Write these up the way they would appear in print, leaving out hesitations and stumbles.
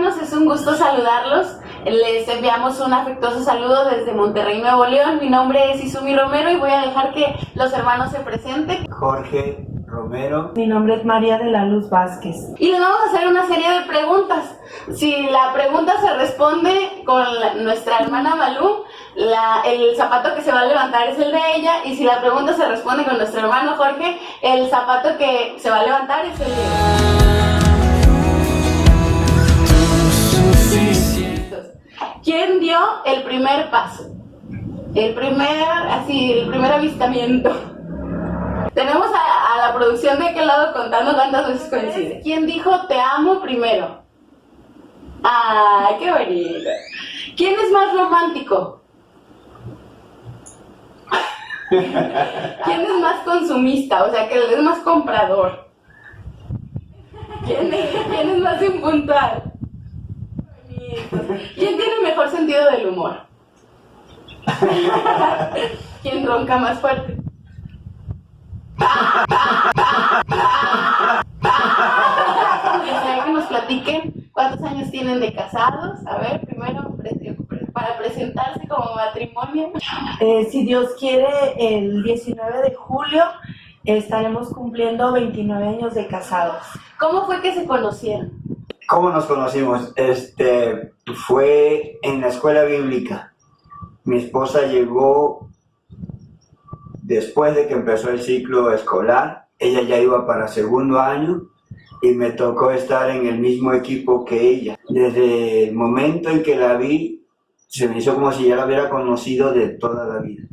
hermanos, es un gusto saludarlos. Les enviamos un afectuoso saludo desde Monterrey, Nuevo León. Mi nombre es Izumi Romero y voy a dejar que los hermanos se presenten. Jorge Romero. Mi nombre es María de la Luz Vázquez. Y les vamos a hacer una serie de preguntas. Si la pregunta se responde con nuestra hermana Malú, el zapato que se va a levantar es el de ella. Y si la pregunta se responde con nuestro hermano Jorge, el zapato que se va a levantar es el de él. ¿Quién dio el primer paso? El primer avistamiento. Tenemos a la producción de aquel lado contando cuántas veces coincide. ¿Quién dijo te amo primero? ¡Ay, qué bonito! ¿Quién es más romántico? ¿Quién es más consumista? O sea, que es más comprador. ¿Quién es más impuntual? ¿Quién tiene mejor sentido del humor? ¿Quién ronca más fuerte? Que nos platiquen cuántos años tienen de casados. A ver, primero para presentarse como matrimonio. Si Dios quiere, el 19 de julio estaremos cumpliendo 29 años de casados. ¿Cómo fue que se conocieron? ¿Cómo nos conocimos? Fue en la escuela bíblica. Mi esposa llegó después de que empezó el ciclo escolar. Ella ya iba para segundo año y me tocó estar en el mismo equipo que ella. Desde el momento en que la vi, se me hizo como si ya la hubiera conocido de toda la vida.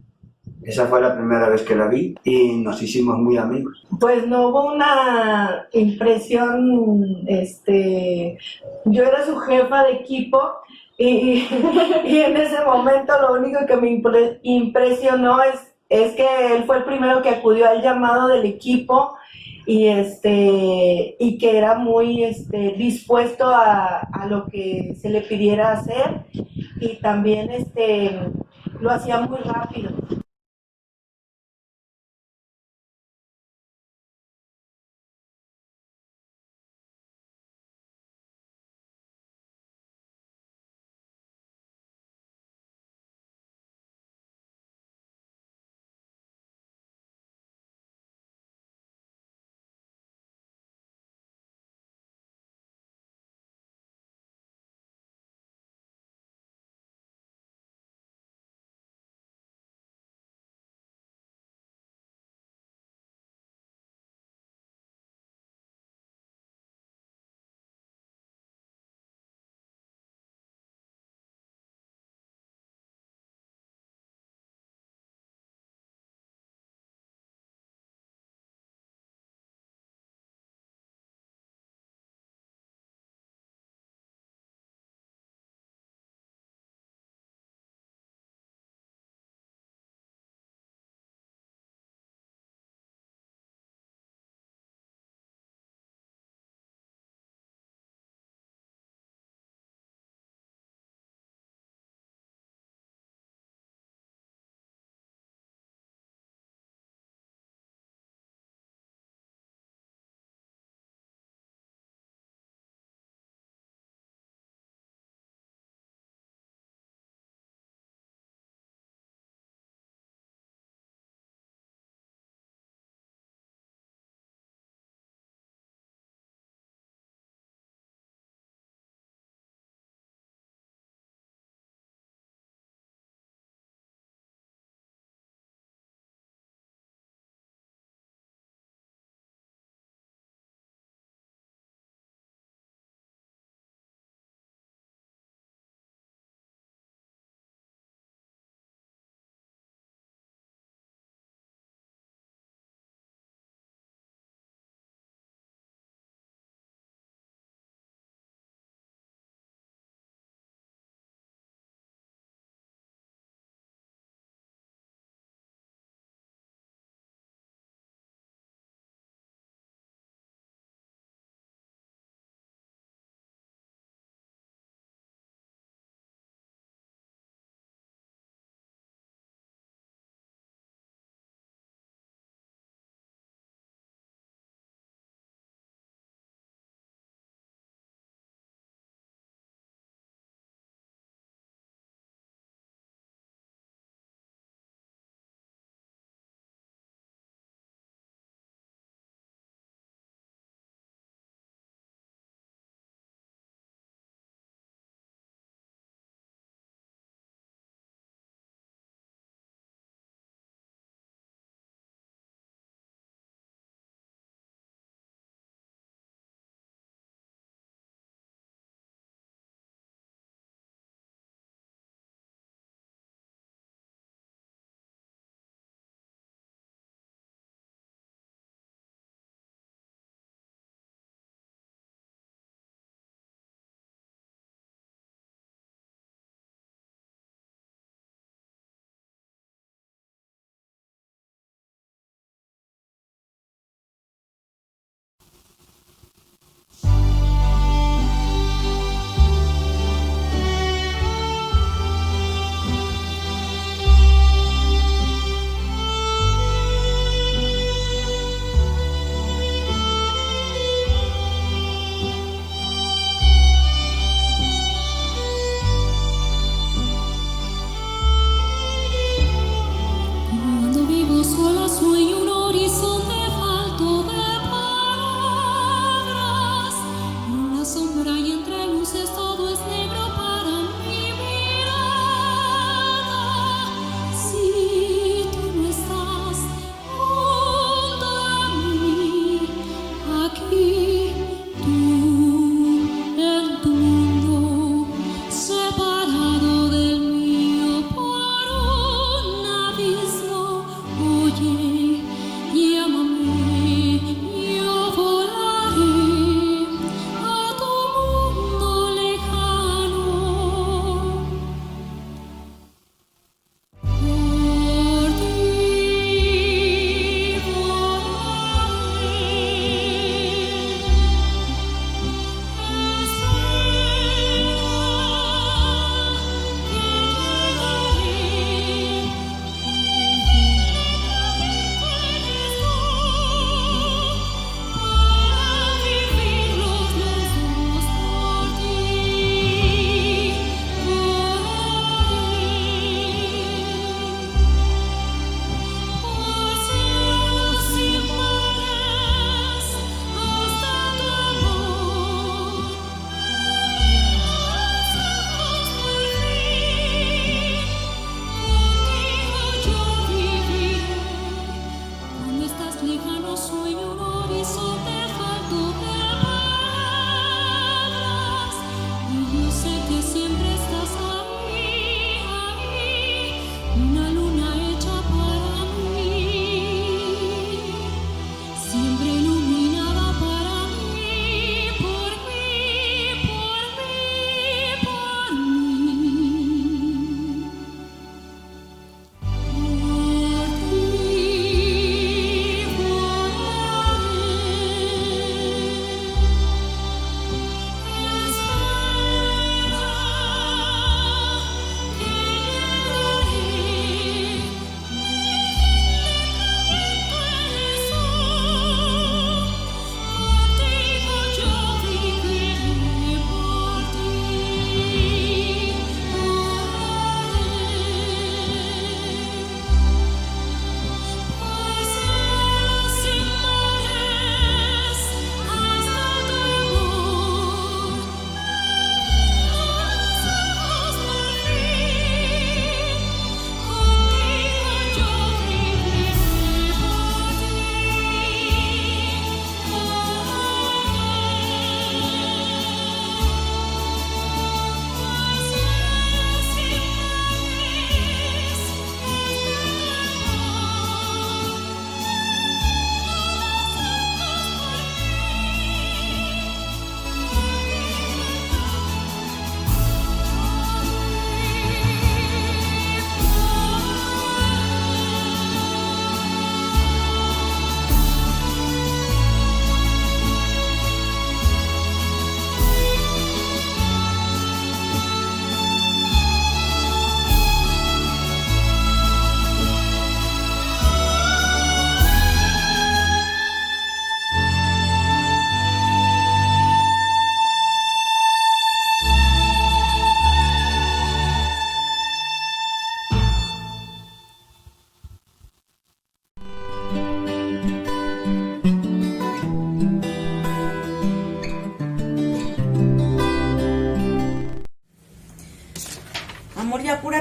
Esa fue la primera vez que la vi y nos hicimos muy amigos. Pues no hubo una impresión, yo era su jefa de equipo y en ese momento lo único que me impresionó es que él fue el primero que acudió al llamado del equipo y que era muy dispuesto a lo que se le pidiera hacer y también lo hacía muy rápido.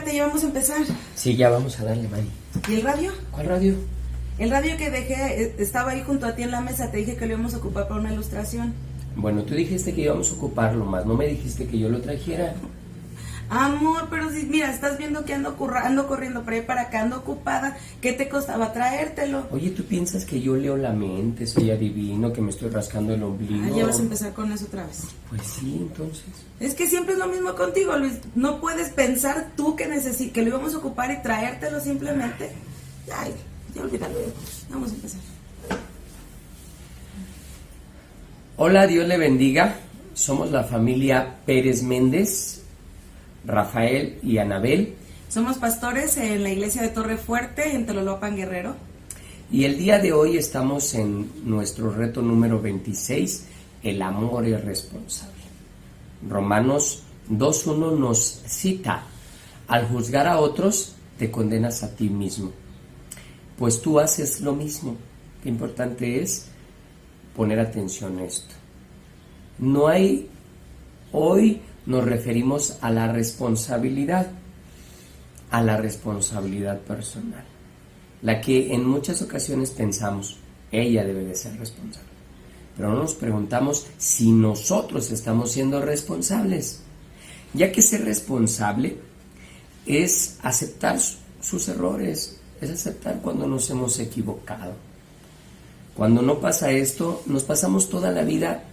espérate, ya vamos a empezar. Sí, ya vamos a darle, Mari. ¿Y el radio? ¿Cuál radio? El radio que dejé, estaba ahí junto a ti en la mesa, te dije que lo íbamos a ocupar para una ilustración. Bueno, tú dijiste que íbamos a ocuparlo más, no me dijiste que yo lo trajera. Amor, pero si, mira, estás viendo que ando corriendo por ahí para acá, ando ocupada. ¿Qué te costaba traértelo? Oye, ¿tú piensas que yo leo la mente, soy adivino, que me estoy rascando el ombligo? Ah, ya vas a empezar con eso otra vez. Pues sí, entonces. Es que siempre es lo mismo contigo, Luis. No puedes pensar tú que lo íbamos a ocupar y traértelo simplemente. Ay, ya olvídalo. Vamos a empezar. Hola, Dios le bendiga. Somos la familia Pérez Méndez, Rafael y Anabel. Somos pastores en la iglesia de Torre Fuerte, en Telolopan, Guerrero. Y el día de hoy estamos en nuestro reto número 26, el amor es responsable. Romanos 2.1 nos cita, al juzgar a otros, te condenas a ti mismo. Pues tú haces lo mismo. Qué importante es poner atención a esto. Hoy nos referimos a la responsabilidad personal, la que en muchas ocasiones pensamos, ella debe de ser responsable, pero no nos preguntamos si nosotros estamos siendo responsables, ya que ser responsable es aceptar sus errores, es aceptar cuando nos hemos equivocado. Cuando no pasa esto, nos pasamos toda la vida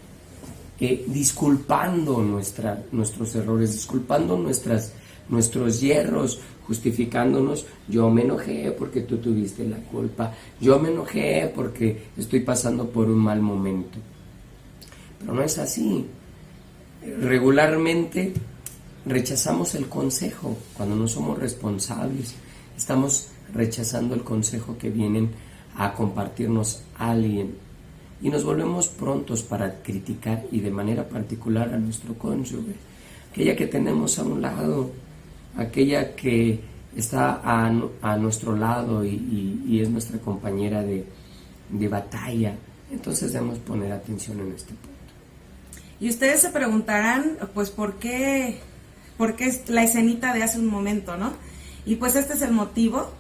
disculpando nuestros errores, disculpando nuestros hierros, justificándonos. Yo me enojé porque tú tuviste la culpa, yo me enojé porque estoy pasando por un mal momento. Pero no es así. Regularmente rechazamos el consejo cuando no somos responsables. Estamos rechazando el consejo que vienen a compartirnos alguien. Y nos volvemos prontos para criticar, y de manera particular a nuestro cónyuge, aquella que tenemos a un lado, aquella que está a nuestro lado y es nuestra compañera de batalla. Entonces debemos poner atención en este punto. Y ustedes se preguntarán, pues, ¿por qué es la escenita de hace un momento, no? Y pues este es el motivo.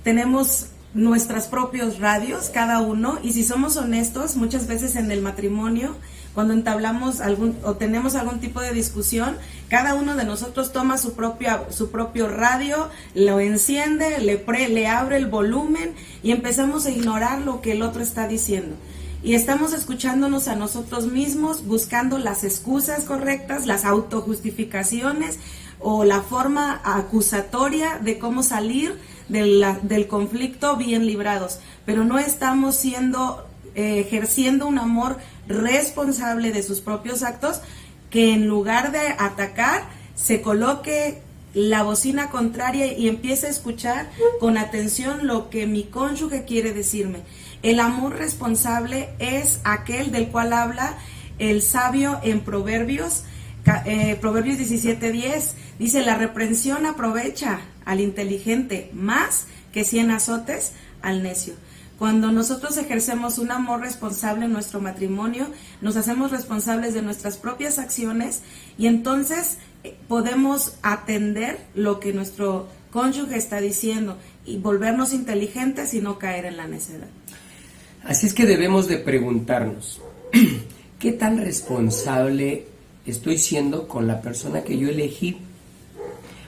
Tenemos nuestros propios radios, cada uno, y si somos honestos, muchas veces en el matrimonio, cuando entablamos o tenemos algún tipo de discusión, cada uno de nosotros toma su propio radio, lo enciende, le abre el volumen y empezamos a ignorar lo que el otro está diciendo. Y estamos escuchándonos a nosotros mismos, buscando las excusas correctas, las autojustificaciones o la forma acusatoria de cómo salir del conflicto bien librados, pero no estamos ejerciendo un amor responsable de sus propios actos, que en lugar de atacar se coloque la bocina contraria y empiece a escuchar con atención lo que mi cónyuge quiere decirme. El amor responsable es aquel del cual habla el sabio en Proverbios 17:10, dice: la reprensión aprovecha al inteligente más que 100 azotes al necio. Cuando nosotros ejercemos un amor responsable en nuestro matrimonio, nos hacemos responsables de nuestras propias acciones y entonces podemos atender lo que nuestro cónyuge está diciendo y volvernos inteligentes y no caer en la necedad. Así es que debemos de preguntarnos, ¿qué tan responsable estoy siendo con la persona que yo elegí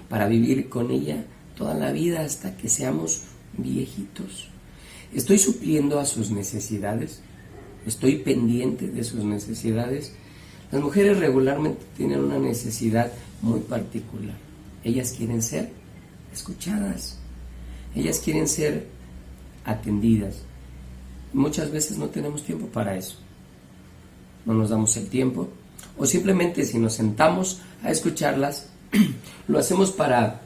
para vivir con ella toda la vida hasta que seamos viejitos? ¿Estoy supliendo a sus necesidades? ¿Estoy pendiente de sus necesidades? Las mujeres regularmente tienen una necesidad muy particular. Ellas quieren ser escuchadas, ellas quieren ser atendidas. Muchas veces no tenemos tiempo para eso, no nos damos el tiempo, o simplemente si nos sentamos a escucharlas, lo hacemos para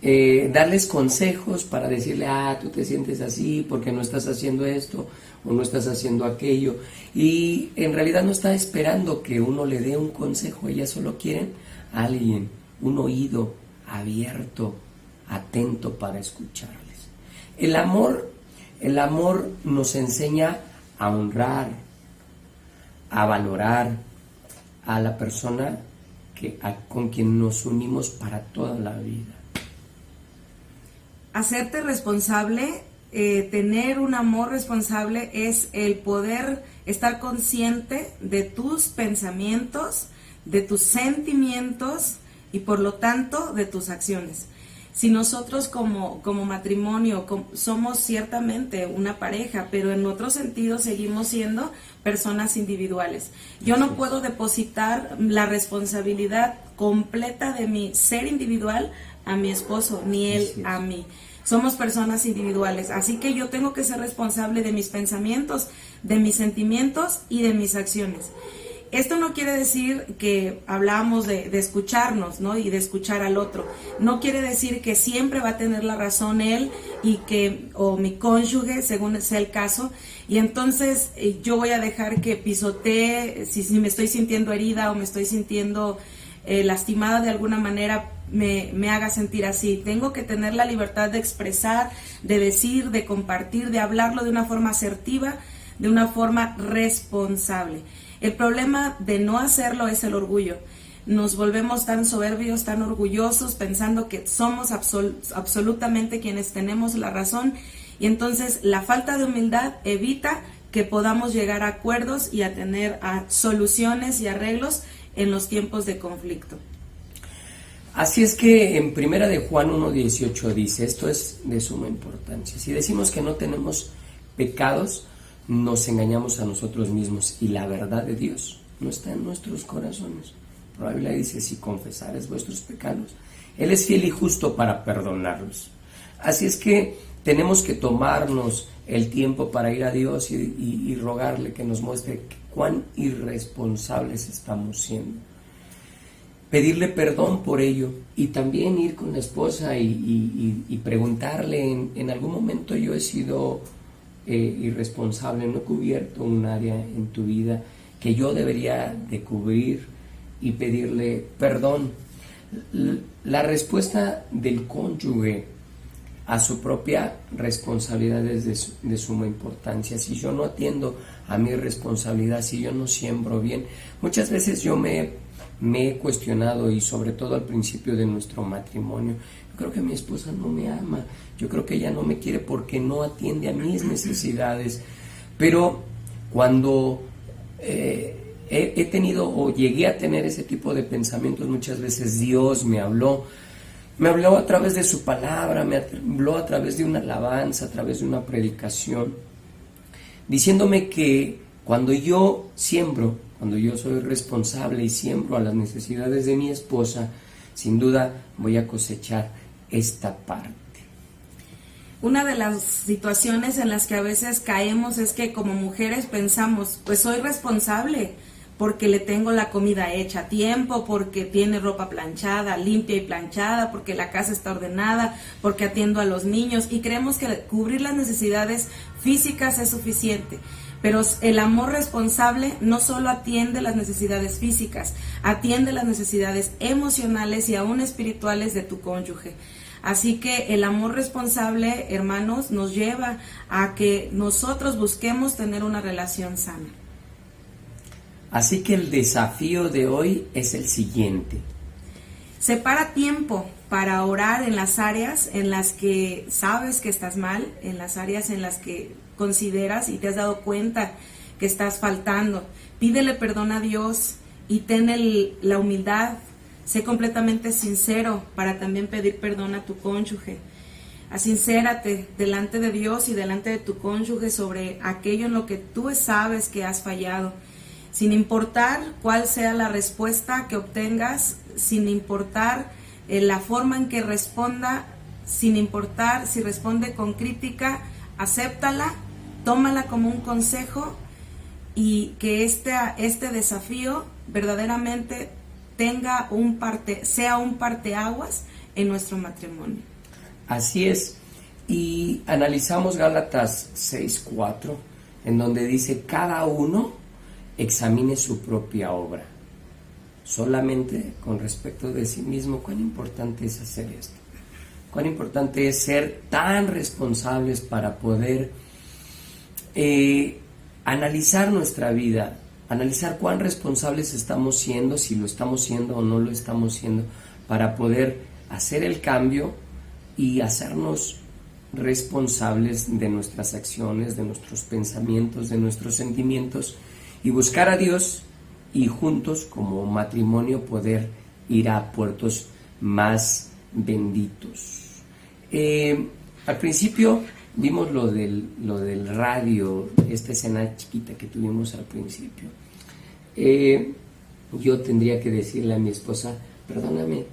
darles consejos, para decirle, tú te sientes así porque no estás haciendo esto o no estás haciendo aquello, y en realidad no está esperando que uno le dé un consejo. Ellas solo quieren a alguien, un oído abierto, atento para escucharles. El amor nos enseña a honrar, a valorar a la persona con quien nos unimos para toda la vida. Hacerte responsable, tener un amor responsable es el poder estar consciente de tus pensamientos, de tus sentimientos y por lo tanto de tus acciones. Si nosotros como matrimonio somos ciertamente una pareja, pero en otro sentido seguimos siendo personas individuales. Yo no puedo depositar la responsabilidad completa de mi ser individual a mi esposo, ni él a mí. Somos personas individuales, así que yo tengo que ser responsable de mis pensamientos, de mis sentimientos y de mis acciones. Esto no quiere decir que hablamos de escucharnos, ¿no? Y de escuchar al otro. No quiere decir que siempre va a tener la razón él o mi cónyuge, según sea el caso. Y entonces yo voy a dejar que pisotee, si me estoy sintiendo herida o me estoy sintiendo lastimada de alguna manera, me haga sentir así. Tengo que tener la libertad de expresar, de decir, de compartir, de hablarlo de una forma asertiva, de una forma responsable. El problema de no hacerlo es el orgullo. Nos volvemos tan soberbios, tan orgullosos, pensando que somos absolutamente quienes tenemos la razón, y entonces la falta de humildad evita que podamos llegar a acuerdos y a tener soluciones y arreglos en los tiempos de conflicto. Así es que en 1 de Juan 1:18 dice, esto es de suma importancia: si decimos que no tenemos pecados, nos engañamos a nosotros mismos y la verdad de Dios no está en nuestros corazones. La Biblia dice, si confesares vuestros pecados, Él es fiel y justo para perdonarlos. Así es que tenemos que tomarnos el tiempo para ir a Dios y rogarle que nos muestre cuán irresponsables estamos siendo. Pedirle perdón por ello y también ir con la esposa y preguntarle, en algún momento yo he sido irresponsable, no he cubierto un área en tu vida que yo debería de cubrir, y pedirle perdón. La respuesta del cónyuge a su propia responsabilidad es de suma importancia. Si yo no atiendo a mi responsabilidad, si yo no siembro bien, muchas veces yo me he cuestionado, y sobre todo al principio de nuestro matrimonio, yo creo que mi esposa no me ama, yo creo que ella no me quiere porque no atiende a mis necesidades. Pero cuando he tenido o llegué a tener ese tipo de pensamientos, muchas veces Dios me habló a través de su palabra, me habló a través de una alabanza, a través de una predicación, diciéndome que cuando yo siembro, cuando yo soy responsable y siembro a las necesidades de mi esposa, sin duda voy a cosechar esta parte. Una de las situaciones en las que a veces caemos es que como mujeres pensamos, pues soy responsable porque le tengo la comida hecha a tiempo, porque tiene ropa planchada, limpia y planchada, porque la casa está ordenada, porque atiendo a los niños, y creemos que cubrir las necesidades físicas es suficiente. Pero el amor responsable no solo atiende las necesidades físicas, atiende las necesidades emocionales y aún espirituales de tu cónyuge. Así que el amor responsable, hermanos, nos lleva a que nosotros busquemos tener una relación sana. Así que el desafío de hoy es el siguiente. Separa tiempo para orar en las áreas en las que sabes que estás mal, en las áreas en las que consideras y te has dado cuenta que estás faltando. Pídele perdón a Dios y ten la humildad. Sé completamente sincero para también pedir perdón a tu cónyuge. Sincérate delante de Dios y delante de tu cónyuge sobre aquello en lo que tú sabes que has fallado. Sin importar cuál sea la respuesta que obtengas, sin importar la forma en que responda, sin importar si responde con crítica, acéptala, tómala como un consejo, y que este desafío verdaderamente sea un parteaguas en nuestro matrimonio. Así es, y analizamos Gálatas 6:4, en donde dice: cada uno examine su propia obra, solamente con respecto de sí mismo. Cuán importante es hacer esto, cuán importante es ser tan responsables para poder analizar nuestra vida analizar cuán responsables estamos siendo, si lo estamos siendo o no lo estamos siendo, para poder hacer el cambio y hacernos responsables de nuestras acciones, de nuestros pensamientos, de nuestros sentimientos, y buscar a Dios y juntos como matrimonio poder ir a puertos más benditos. Al principio vimos lo del radio, esta escena chiquita que tuvimos al principio. Yo tendría que decirle a mi esposa, perdóname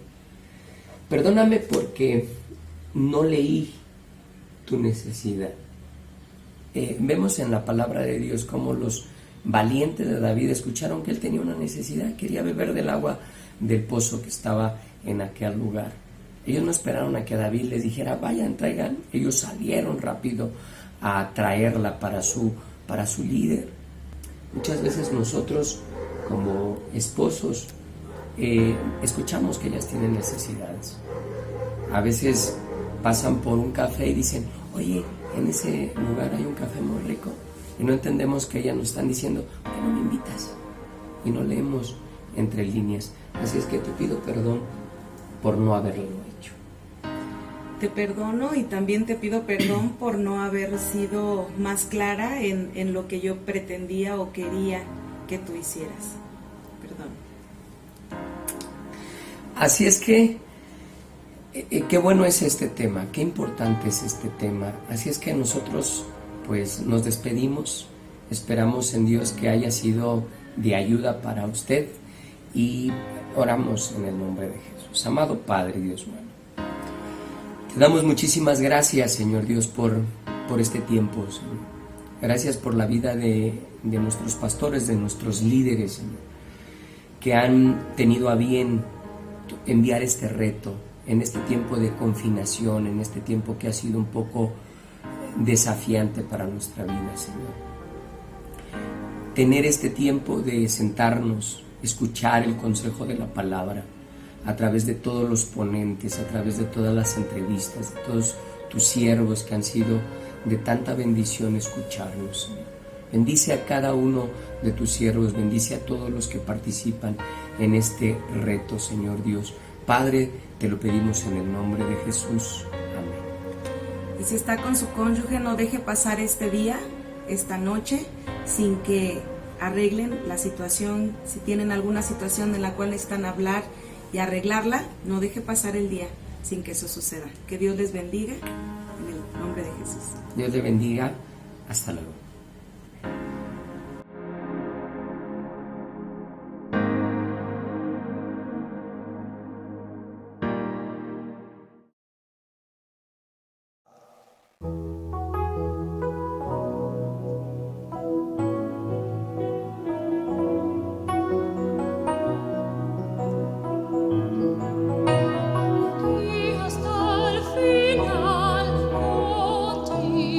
porque no leí tu necesidad. Vemos en la palabra de Dios cómo los valientes de David escucharon que él tenía una necesidad, quería beber del agua del pozo que estaba en aquel lugar. Ellos no esperaron a que David les dijera, vayan, traigan. Ellos salieron rápido a traerla para su líder. Muchas veces nosotros, como esposos, escuchamos que ellas tienen necesidades. A veces pasan por un café y dicen, oye, en ese lugar hay un café muy rico. Y no entendemos que ellas nos están diciendo, ¿por qué no me invitas? Y no leemos entre líneas. Así es que te pido perdón por no haberlo hecho. Te perdono y también te pido perdón por no haber sido más clara en lo que yo pretendía o quería que tú hicieras. Perdón. Así es que, qué bueno es este tema, qué importante es este tema. Así es que nosotros pues nos despedimos, esperamos en Dios que haya sido de ayuda para usted y oramos en el nombre de Jesús. Amado Padre, Dios mío, te damos muchísimas gracias, Señor Dios, por este tiempo, Señor. Gracias por la vida de nuestros pastores, de nuestros líderes, Señor, que han tenido a bien enviar este reto en este tiempo de confinación, en este tiempo que ha sido un poco desafiante para nuestra vida, Señor. Tener este tiempo de sentarnos, escuchar el consejo de la palabra a través de todos los ponentes, a través de todas las entrevistas, de todos tus siervos que han sido de tanta bendición escucharnos, Señor. Bendice a cada uno de tus siervos, bendice a todos los que participan en este reto, Señor Dios. Padre, te lo pedimos en el nombre de Jesús. Amén. Y si está con su cónyuge, no deje pasar este día, esta noche, sin que arreglen la situación. Si tienen alguna situación en la cual necesitan hablar y arreglarla, no deje pasar el día sin que eso suceda. Que Dios les bendiga en el nombre de Jesús. Dios le bendiga. Hasta luego. Hasta el final contigo.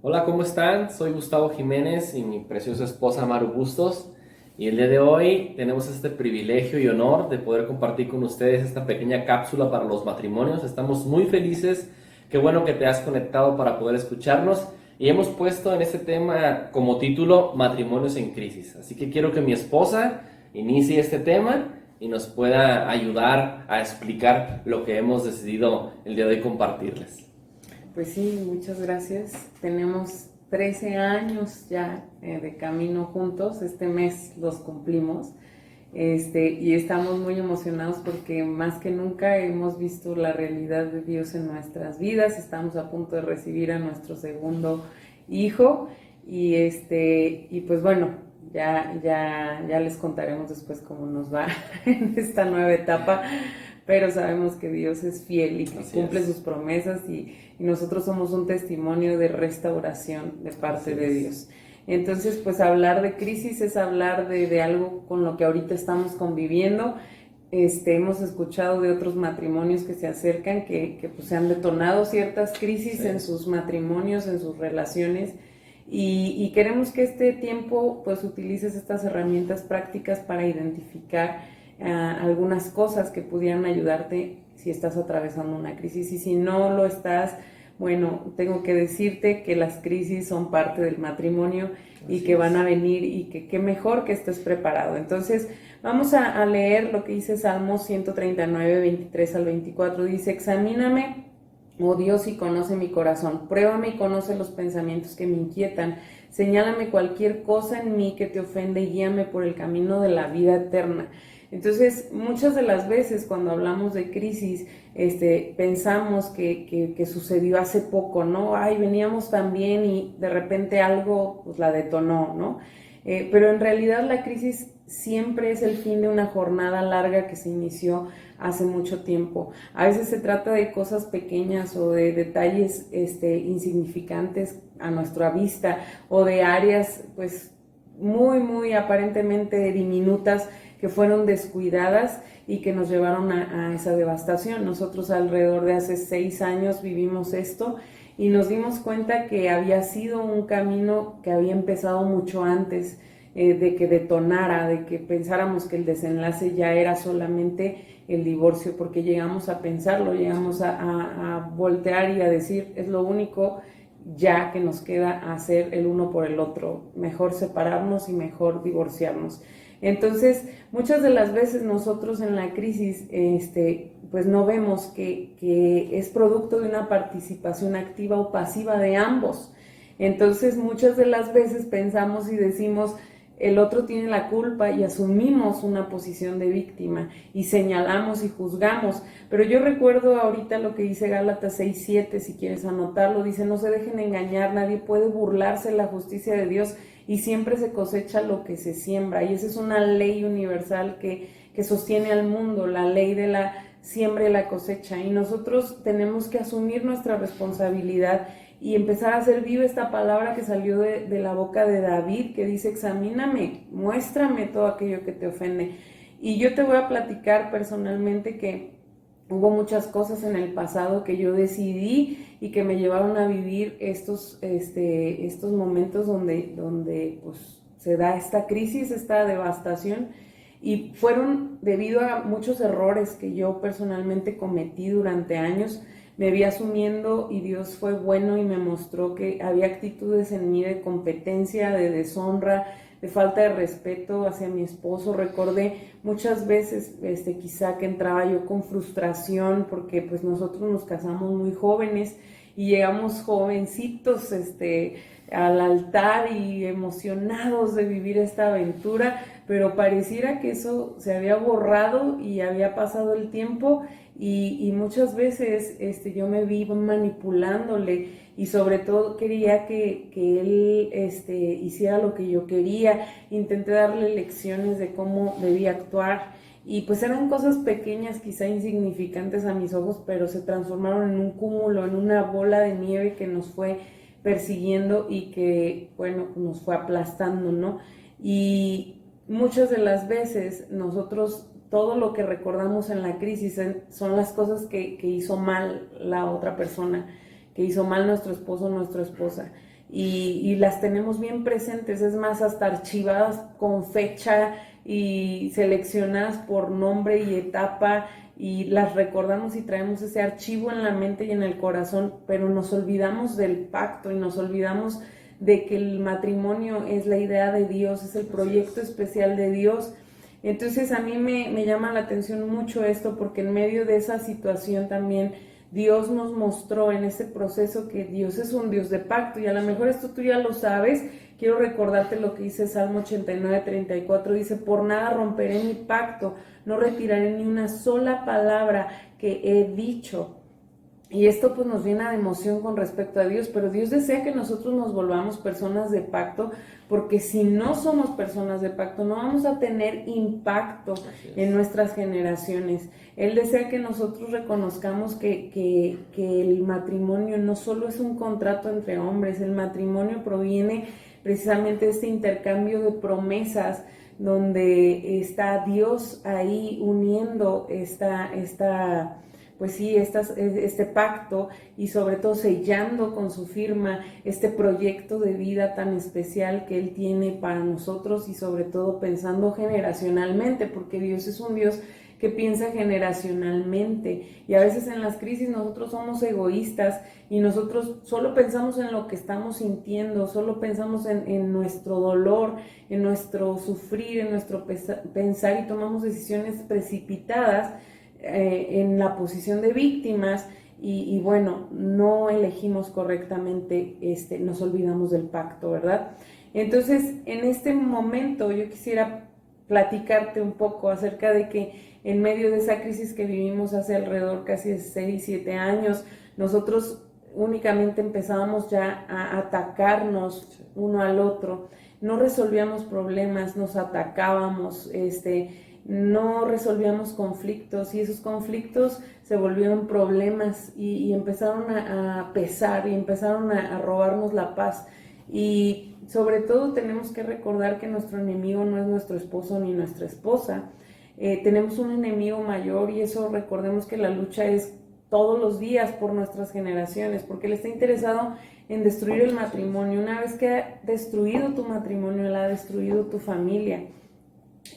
Hola, ¿cómo están? Soy Gustavo Jiménez y mi preciosa esposa Maru Bustos. Y el día de hoy tenemos este privilegio y honor de poder compartir con ustedes esta pequeña cápsula para los matrimonios. Estamos muy felices. Qué bueno que te has conectado para poder escucharnos. Y hemos puesto en este tema como título Matrimonios en Crisis. Así que quiero que mi esposa inicie este tema y nos pueda ayudar a explicar lo que hemos decidido el día de hoy compartirles. Pues sí, muchas gracias. Tenemos 13 años ya de camino juntos, este mes los cumplimos, y estamos muy emocionados porque más que nunca hemos visto la realidad de Dios en nuestras vidas. Estamos a punto de recibir a nuestro segundo hijo y pues bueno, ya les contaremos después cómo nos va en esta nueva etapa, pero sabemos que Dios es fiel y que cumple sus promesas y nosotros somos un testimonio de restauración de parte de Dios. Entonces, pues hablar de crisis es hablar de algo con lo que ahorita estamos conviviendo. Hemos escuchado de otros matrimonios que se acercan, que pues se han detonado ciertas crisis en sus matrimonios, en sus relaciones, y queremos que este tiempo pues utilices estas herramientas prácticas para identificar algunas cosas que pudieran ayudarte si estás atravesando una crisis. Y si no lo estás, bueno, tengo que decirte que las crisis son parte del matrimonio y que van a venir y que qué mejor que estés preparado. Entonces vamos a leer lo que dice Salmos 139, 23 al 24. Dice: examíname, oh Dios, y conoce mi corazón, pruébame y conoce los pensamientos que me inquietan, señálame cualquier cosa en mí que te ofende y guíame por el camino de la vida eterna. Entonces, muchas de las veces cuando hablamos de crisis, pensamos que sucedió hace poco, ¿no? Ay, veníamos tan bien y de repente algo pues la detonó, ¿no? Pero en realidad la crisis siempre es el fin de una jornada larga que se inició hace mucho tiempo. A veces se trata de cosas pequeñas o de detalles insignificantes a nuestra vista, o de áreas pues muy aparentemente diminutas que fueron descuidadas y que nos llevaron a esa devastación. Nosotros alrededor de hace 6 años vivimos esto y nos dimos cuenta que había sido un camino que había empezado mucho antes de que detonara, de que pensáramos que el desenlace ya era solamente el divorcio, porque llegamos a pensarlo, llegamos a voltear y a decir, es lo único ya que nos queda hacer el uno por el otro, mejor separarnos y mejor divorciarnos. Entonces, muchas de las veces nosotros en la crisis, pues no vemos que es producto de una participación activa o pasiva de ambos. Entonces, muchas de las veces pensamos y decimos, el otro tiene la culpa, y asumimos una posición de víctima y señalamos y juzgamos. Pero yo recuerdo ahorita lo que dice Gálatas 6:7, si quieres anotarlo, dice: no se dejen engañar, nadie puede burlarse de la justicia de Dios, y siempre se cosecha lo que se siembra. Y esa es una ley universal que sostiene al mundo, la ley de la siembra y la cosecha. Y nosotros tenemos que asumir nuestra responsabilidad y empezar a hacer viva esta palabra que salió de la boca de David, que dice: examíname, muéstrame todo aquello que te ofende. Y yo te voy a platicar personalmente que hubo muchas cosas en el pasado que yo decidí y que me llevaron a vivir estos momentos donde pues se da esta crisis, esta devastación, y fueron debido a muchos errores que yo personalmente cometí durante años. Me vi asumiendo, y Dios fue bueno y me mostró que había actitudes en mí de competencia, de deshonra, de falta de respeto hacia mi esposo. Recordé muchas veces quizá que entraba yo con frustración porque pues nosotros nos casamos muy jóvenes y llegamos jovencitos al altar y emocionados de vivir esta aventura, pero pareciera que eso se había borrado y había pasado el tiempo, y muchas veces yo me vi manipulándole, y sobre todo quería que él hiciera lo que yo quería. Intenté darle lecciones de cómo debía actuar, y pues eran cosas pequeñas, quizá insignificantes a mis ojos, pero se transformaron en un cúmulo, en una bola de nieve que nos fue persiguiendo y que, bueno, nos fue aplastando, ¿no? Y muchas de las veces nosotros, todo lo que recordamos en la crisis son las cosas que hizo mal la otra persona, que hizo mal nuestro esposo o nuestra esposa. y las tenemos bien presentes, es más, hasta archivadas con fecha y seleccionadas por nombre y etapa, y las recordamos y traemos ese archivo en la mente y en el corazón, pero nos olvidamos del pacto y nos olvidamos de que el matrimonio es la idea de Dios, es el proyecto especial de Dios. Entonces a mí me llama la atención mucho esto, porque en medio de esa situación también Dios nos mostró en ese proceso que Dios es un Dios de pacto, y a lo mejor esto tú ya lo sabes. Quiero recordarte lo que dice Salmo 89:34, dice: por nada romperé mi pacto, no retiraré ni una sola palabra que he dicho. Y esto pues nos llena de emoción con respecto a Dios, pero Dios desea que nosotros nos volvamos personas de pacto, porque si no somos personas de pacto, no vamos a tener impacto en nuestras generaciones. Él desea que nosotros reconozcamos que el matrimonio no solo es un contrato entre hombres, el matrimonio proviene precisamente de este intercambio de promesas, donde está Dios ahí uniendo este pacto, y sobre todo sellando con su firma este proyecto de vida tan especial que Él tiene para nosotros, y sobre todo pensando generacionalmente, porque Dios es un Dios que piensa generacionalmente. Y a veces en las crisis nosotros somos egoístas y nosotros solo pensamos en lo que estamos sintiendo, solo pensamos en nuestro dolor, en nuestro sufrir, en nuestro pensar, y tomamos decisiones precipitadas en la posición de víctimas, y bueno, no elegimos correctamente, nos olvidamos del pacto, ¿verdad? Entonces, en este momento yo quisiera platicarte un poco acerca de que en medio de esa crisis que vivimos hace alrededor casi de 6, 7 años, nosotros únicamente empezábamos ya a atacarnos uno al otro, no resolvíamos problemas, nos atacábamos, no resolvíamos conflictos, y esos conflictos se volvieron problemas y empezaron a pesar, y empezaron a robarnos la paz. Y sobre todo tenemos que recordar que nuestro enemigo no es nuestro esposo ni nuestra esposa. Tenemos un enemigo mayor, y eso, recordemos que la lucha es todos los días por nuestras generaciones, porque él está interesado en destruir el matrimonio. Una vez que ha destruido tu matrimonio, él ha destruido tu familia.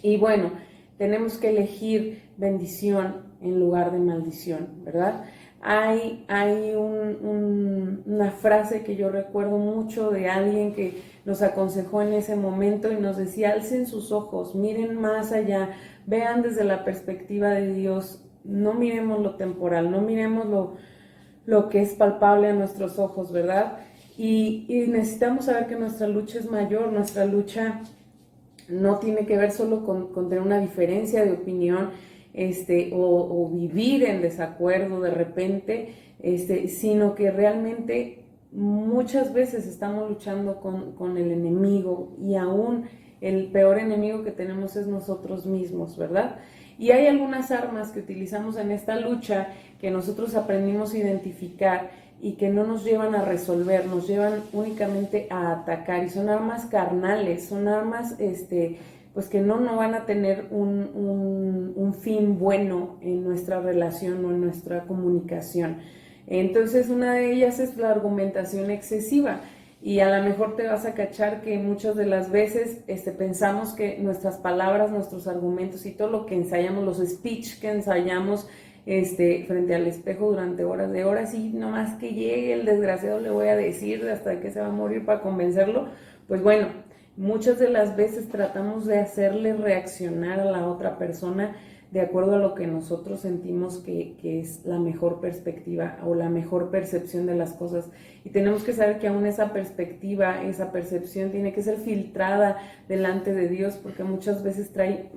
Y bueno, tenemos que elegir bendición en lugar de maldición, ¿verdad? Hay una frase que yo recuerdo mucho de alguien que nos aconsejó en ese momento, y nos decía: alcen sus ojos, miren más allá, vean desde la perspectiva de Dios, no miremos lo temporal, no miremos lo que es palpable a nuestros ojos, ¿verdad? Y necesitamos saber que nuestra lucha es mayor, nuestra lucha no tiene que ver solo con tener una diferencia de opinión, o vivir en desacuerdo de repente, sino que realmente muchas veces estamos luchando con el enemigo, y aún el peor enemigo que tenemos es nosotros mismos, ¿verdad? Y hay algunas armas que utilizamos en esta lucha que nosotros aprendimos a identificar y que no nos llevan a resolver, nos llevan únicamente a atacar, y son armas carnales, son armas pues que no van a tener un fin bueno en nuestra relación o en nuestra comunicación. Entonces, una de ellas es la argumentación excesiva, y a lo mejor te vas a cachar que muchas de las veces pensamos que nuestras palabras, nuestros argumentos y todo lo que ensayamos, los speech que ensayamos frente al espejo durante horas de horas, y nomás que llegue el desgraciado le voy a decir hasta que se va a morir para convencerlo. Pues bueno, muchas de las veces tratamos de hacerle reaccionar a la otra persona de acuerdo a lo que nosotros sentimos que es la mejor perspectiva o la mejor percepción de las cosas. Y tenemos que saber que aún esa perspectiva, esa percepción tiene que ser filtrada delante de Dios, porque muchas veces trae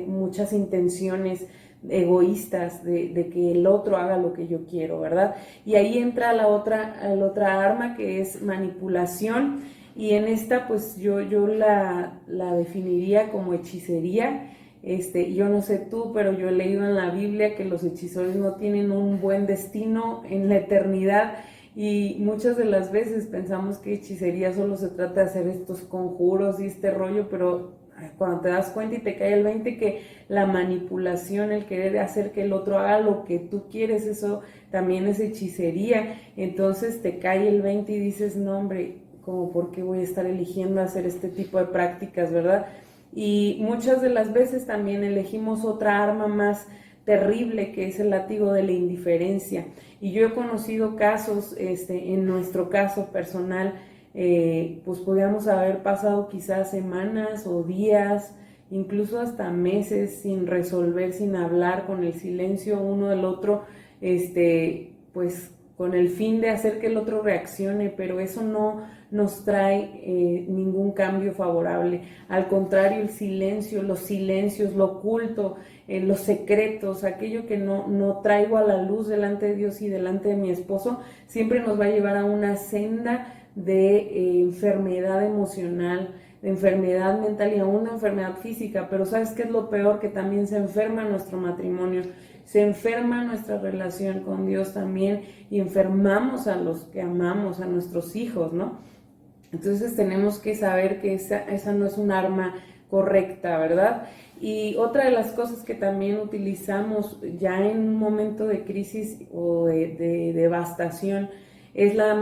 muchas intenciones egoístas de que el otro haga lo que yo quiero, ¿verdad? Y ahí entra la otra arma, que es manipulación, y en esta pues yo la definiría como hechicería. Yo no sé tú, pero yo he leído en la Biblia que los hechizos no tienen un buen destino en la eternidad, y muchas de las veces pensamos que hechicería solo se trata de hacer estos conjuros y este rollo, pero cuando te das cuenta y te cae el 20 que la manipulación, el querer hacer que el otro haga lo que tú quieres, eso también es hechicería. Entonces te cae el 20 y dices: no, hombre, como por qué voy a estar eligiendo hacer este tipo de prácticas, ¿verdad? Y muchas de las veces también elegimos otra arma más terrible, que es el látigo de la indiferencia. Y yo he conocido casos, en nuestro caso personal, pues podíamos haber pasado quizás semanas o días, incluso hasta meses sin resolver, sin hablar, con el silencio uno del otro, pues con el fin de hacer que el otro reaccione, pero eso no nos trae ningún cambio favorable. Al contrario, el silencio, los silencios, lo oculto, los secretos, aquello que no traigo a la luz delante de Dios y delante de mi esposo, siempre nos va a llevar a una senda de enfermedad emocional, de enfermedad mental y aún de enfermedad física. Pero ¿sabes qué es lo peor? Que también se enferma nuestro matrimonio, se enferma nuestra relación con Dios también, y enfermamos a los que amamos, a nuestros hijos, ¿no? Entonces tenemos que saber que esa no es un arma correcta, ¿verdad? Y otra de las cosas que también utilizamos ya en un momento de crisis o de devastación es la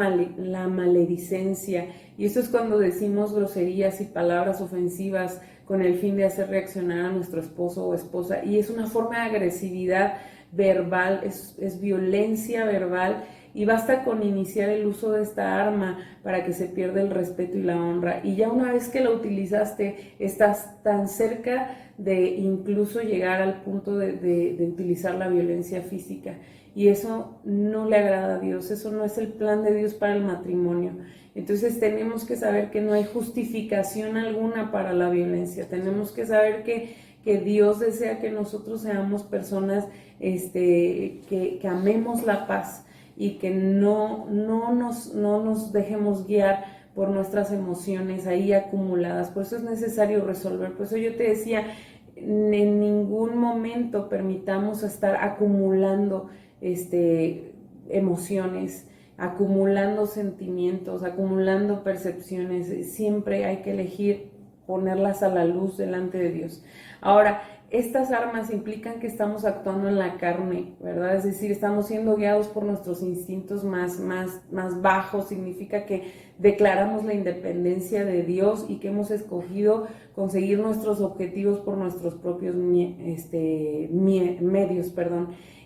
maledicencia. Y esto es cuando decimos groserías y palabras ofensivas con el fin de hacer reaccionar a nuestro esposo o esposa. Y es una forma de agresividad verbal, es violencia verbal, y basta con iniciar el uso de esta arma para que se pierda el respeto y la honra. Y ya una vez que la utilizaste, estás tan cerca de incluso llegar al punto de utilizar la violencia física. Y eso no le agrada a Dios, eso no es el plan de Dios para el matrimonio. Entonces tenemos que saber que no hay justificación alguna para la violencia. Tenemos que saber que Dios desea que nosotros seamos personas que amemos la paz y que no nos dejemos guiar por nuestras emociones ahí acumuladas. Por eso es necesario resolver. Por eso yo te decía, en ningún momento permitamos estar acumulando emociones, acumulando sentimientos, acumulando percepciones. Siempre hay que elegir ponerlas a la luz delante de Dios. Ahora, estas armas implican que estamos actuando en la carne, ¿verdad? Es decir, estamos siendo guiados por nuestros instintos más bajos. Significa que declaramos la independencia de Dios y que hemos escogido conseguir nuestros objetivos por nuestros propios medios,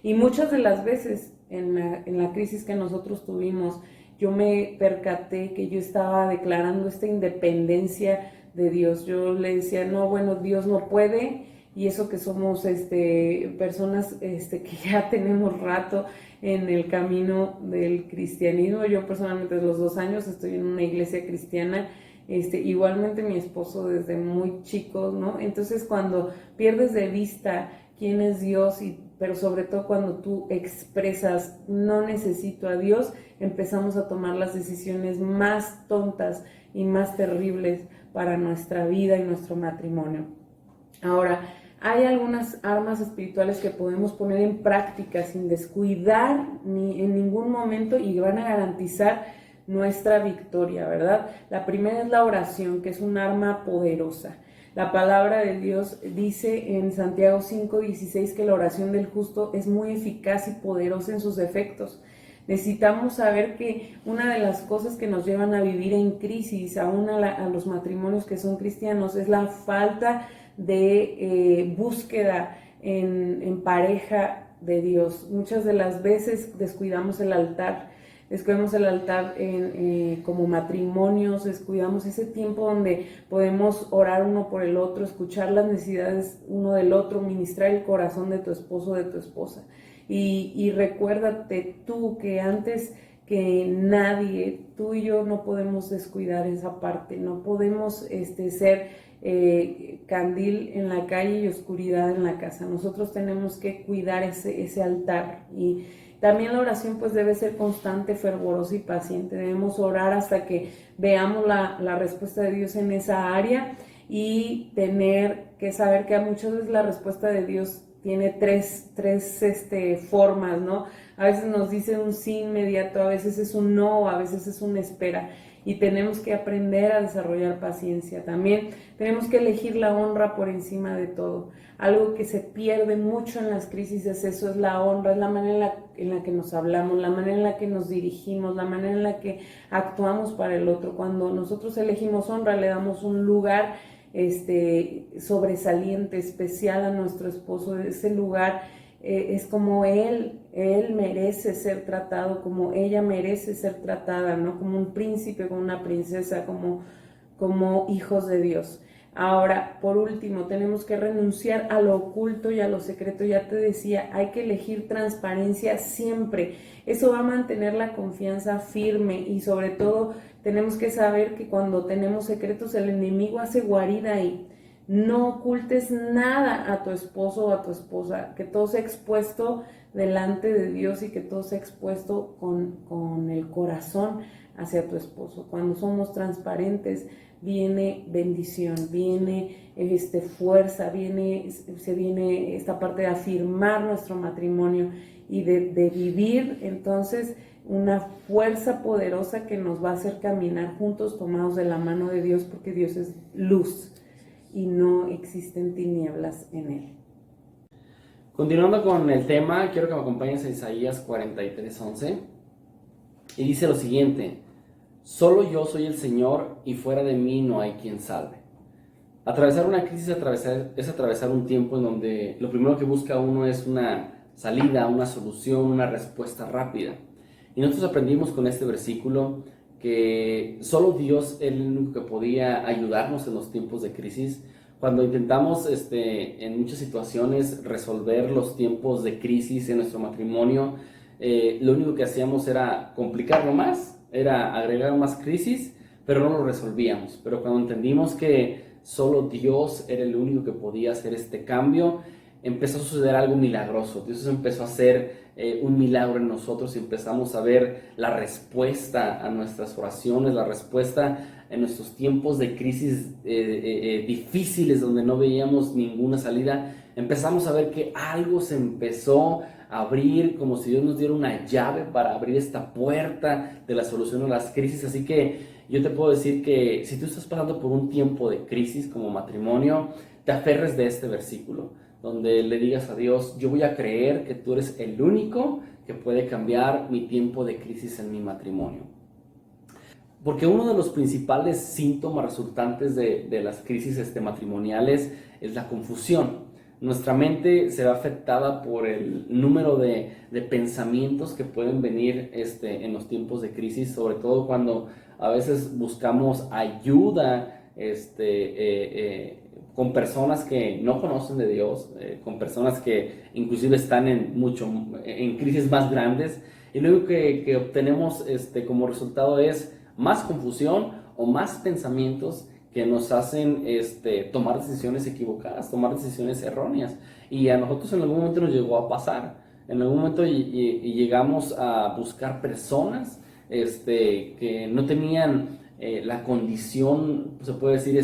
Y muchas de las veces en la crisis que nosotros tuvimos, yo me percaté que yo estaba declarando esta independencia de Dios. Yo le decía, no, bueno, Dios no puede. Y eso que somos personas que ya tenemos rato en el camino del cristianismo. Yo personalmente desde los 2 años estoy en una iglesia cristiana, igualmente mi esposo desde muy chicos, ¿no? Entonces cuando pierdes de vista quién es Dios, pero sobre todo cuando tú expresas no necesito a Dios, empezamos a tomar las decisiones más tontas y más terribles para nuestra vida y nuestro matrimonio. Ahora, hay algunas armas espirituales que podemos poner en práctica sin descuidar en ningún momento y van a garantizar nuestra victoria, ¿verdad? La primera es la oración, que es un arma poderosa. La palabra de Dios dice en Santiago 5:16 que la oración del justo es muy eficaz y poderosa en sus efectos. Necesitamos saber que una de las cosas que nos llevan a vivir en crisis, aún a los matrimonios que son cristianos, es la falta de búsqueda en pareja de Dios. Muchas de las veces descuidamos el altar como matrimonios, descuidamos ese tiempo donde podemos orar uno por el otro, escuchar las necesidades uno del otro, ministrar el corazón de tu esposo o de tu esposa. Y recuérdate tú que antes que nadie, tú y yo no podemos descuidar esa parte, no podemos ser candil en la calle y oscuridad en la casa. Nosotros tenemos que cuidar ese altar. Y también la oración pues debe ser constante, fervorosa y paciente. Debemos orar hasta que veamos la respuesta de Dios en esa área, y tener que saber que muchas veces la respuesta de Dios tiene tres formas, ¿no? A veces nos dice un sí inmediato, a veces es un no, a veces es una espera. y tenemos que aprender a desarrollar paciencia. También tenemos que elegir la honra por encima de todo. Algo que se pierde mucho en las crisis es eso, es la honra, es la manera en la que nos hablamos, la manera en la que nos dirigimos, la manera en la que actuamos para el otro. Cuando nosotros elegimos honra, le damos un lugar sobresaliente, especial a nuestro esposo. Ese lugar es como él merece ser tratado, como ella merece ser tratada, ¿no? Como un príncipe, como una princesa, como hijos de Dios. Ahora, por último, tenemos que renunciar a lo oculto y a lo secreto. Ya te decía, hay que elegir transparencia siempre. Eso va a mantener la confianza firme y sobre todo tenemos que saber que cuando tenemos secretos el enemigo hace guarida ahí. No ocultes nada a tu esposo o a tu esposa, que todo sea expuesto delante de Dios y que todo sea expuesto con el corazón hacia tu esposo. Cuando somos transparentes, viene bendición, viene fuerza, se viene esta parte de afirmar nuestro matrimonio y de vivir entonces una fuerza poderosa que nos va a hacer caminar juntos tomados de la mano de Dios, porque Dios es luz y no existen tinieblas en él. Continuando con el tema, quiero que me acompañes a Isaías 43:11 y dice lo siguiente: solo yo soy el Señor y fuera de mí no hay quien salve. Atravesar una crisis es atravesar un tiempo en donde lo primero que busca uno es una salida, una solución, una respuesta rápida. Y nosotros aprendimos con este versículo que solo Dios es el único que podía ayudarnos en los tiempos de crisis. Cuando intentamos en muchas situaciones resolver los tiempos de crisis en nuestro matrimonio, lo único que hacíamos era complicarlo más, era agregar más crisis, pero no lo resolvíamos. Pero cuando entendimos que solo Dios era el único que podía hacer este cambio, empezó a suceder algo milagroso. Dios empezó a hacer un milagro en nosotros y empezamos a ver la respuesta a nuestras oraciones, la respuesta en nuestros tiempos de crisis difíciles donde no veíamos ninguna salida. Empezamos a ver que algo se empezó a abrir, como si Dios nos diera una llave para abrir esta puerta de la solución a las crisis. Así que yo te puedo decir que si tú estás pasando por un tiempo de crisis como matrimonio, te aferres de este versículo, donde le digas a Dios: yo voy a creer que tú eres el único que puede cambiar mi tiempo de crisis en mi matrimonio. Porque uno de los principales síntomas resultantes de las crisis matrimoniales es la confusión. Nuestra mente se ve afectada por el número de pensamientos que pueden venir en los tiempos de crisis, sobre todo cuando a veces buscamos ayuda con personas que no conocen de Dios, con personas que inclusive están en crisis más grandes, y lo único que obtenemos como resultado es más confusión o más pensamientos que nos hacen tomar decisiones equivocadas, tomar decisiones erróneas. Y a nosotros en algún momento nos llegó a pasar, en algún momento llegamos a buscar personas que no tenían la condición, se puede decir,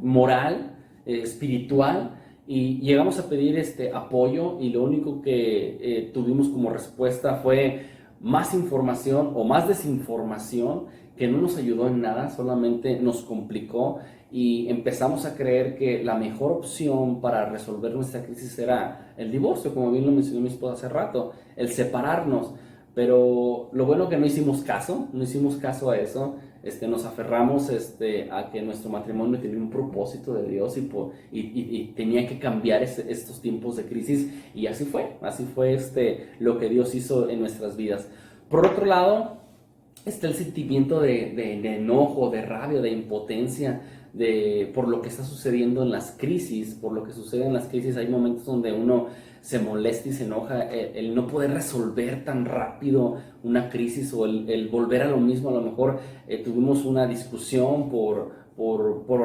moral, espiritual, y llegamos a pedir apoyo, y lo único que tuvimos como respuesta fue más información o más desinformación, que no nos ayudó en nada, solamente nos complicó, y empezamos a creer que la mejor opción para resolver nuestra crisis era el divorcio, como bien lo mencionó mi esposa hace rato, el separarnos. Pero lo bueno que no hicimos caso a eso, nos aferramos a que nuestro matrimonio tenía un propósito de Dios y tenía que cambiar estos tiempos de crisis, y así fue lo que Dios hizo en nuestras vidas. Por otro lado, está el sentimiento de enojo, de rabia, de impotencia, por lo que está sucediendo en las crisis. Por lo que sucede en las crisis hay momentos donde uno se molesta y se enoja, el no poder resolver tan rápido una crisis, o el volver a lo mismo. A lo mejor tuvimos una discusión por